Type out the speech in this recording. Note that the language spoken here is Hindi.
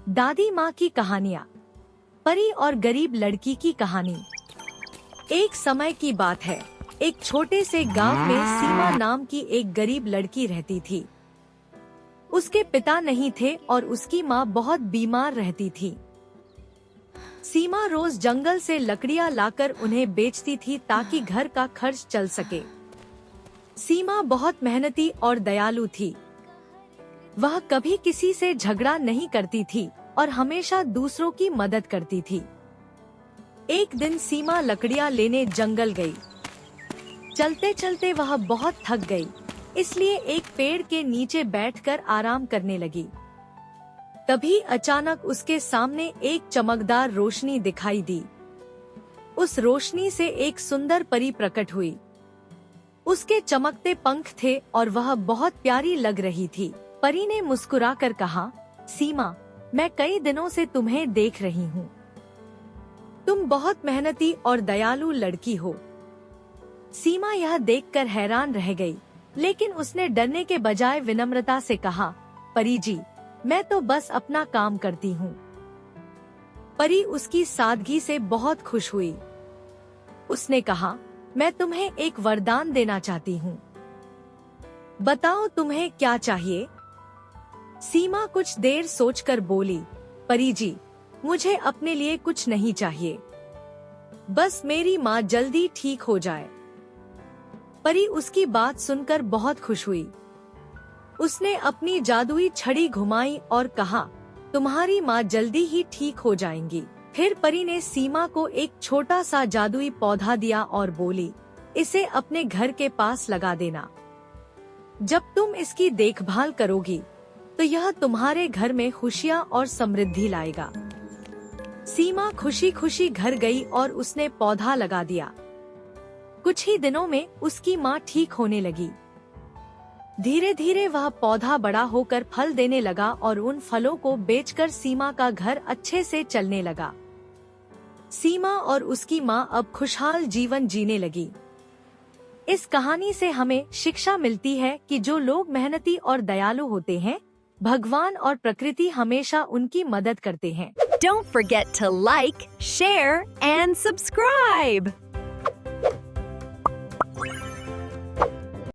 दादी माँ की कहानियाँ। परी और गरीब लड़की की कहानी। एक समय की बात है, एक छोटे से गांव में सीमा नाम की एक गरीब लड़की रहती थी। उसके पिता नहीं थे और उसकी माँ बहुत बीमार रहती थी। सीमा रोज जंगल से लकड़ियाँ लाकर उन्हें बेचती थी ताकि घर का खर्च चल सके। सीमा बहुत मेहनती और दयालु थी। वह कभी किसी से झगड़ा नहीं करती थी और हमेशा दूसरों की मदद करती थी। एक दिन सीमा लकड़ियाँ लेने जंगल गई। चलते चलते वह बहुत थक गई, इसलिए एक पेड़ के नीचे बैठकर आराम करने लगी। तभी अचानक उसके सामने एक चमकदार रोशनी दिखाई दी। उस रोशनी से एक सुंदर परी प्रकट हुई। उसके चमकते पंख थे और वह बहुत प्यारी लग रही थी। परी ने मुस्कुराकर कहा, सीमा, मैं कई दिनों से तुम्हें देख रही हूँ। तुम बहुत मेहनती और दयालु लड़की हो। सीमा यह देखकर हैरान रह गई, लेकिन उसने डरने के बजाय विनम्रता से कहा, परी जी, मैं तो बस अपना काम करती हूँ। परी उसकी सादगी से बहुत खुश हुई। उसने कहा, मैं तुम्हें एक वरदान देना चाहती हूँ। बताओ तुम्हें क्या चाहिए? सीमा कुछ देर सोचकर बोली, परी जी, मुझे अपने लिए कुछ नहीं चाहिए, बस मेरी माँ जल्दी ठीक हो जाए। परी उसकी बात सुनकर बहुत खुश हुई। उसने अपनी जादुई छड़ी घुमाई और कहा, तुम्हारी माँ जल्दी ही ठीक हो जाएंगी। फिर परी ने सीमा को एक छोटा सा जादुई पौधा दिया और बोली, इसे अपने घर के पास लगा देना। जब तुम इसकी देखभाल करोगी तो यह तुम्हारे घर में खुशियाँ और समृद्धि लाएगा। सीमा खुशी खुशी घर गई और उसने पौधा लगा दिया। कुछ ही दिनों में उसकी माँ ठीक होने लगी। धीरे धीरे वह पौधा बड़ा होकर फल देने लगा और उन फलों को बेचकर सीमा का घर अच्छे से चलने लगा। सीमा और उसकी माँ अब खुशहाल जीवन जीने लगी। इस कहानी से हमें शिक्षा मिलती है कि जो लोग मेहनती और दयालु होते हैं, भगवान और प्रकृति हमेशा उनकी मदद करते हैं। Don't forget to like, share, and subscribe.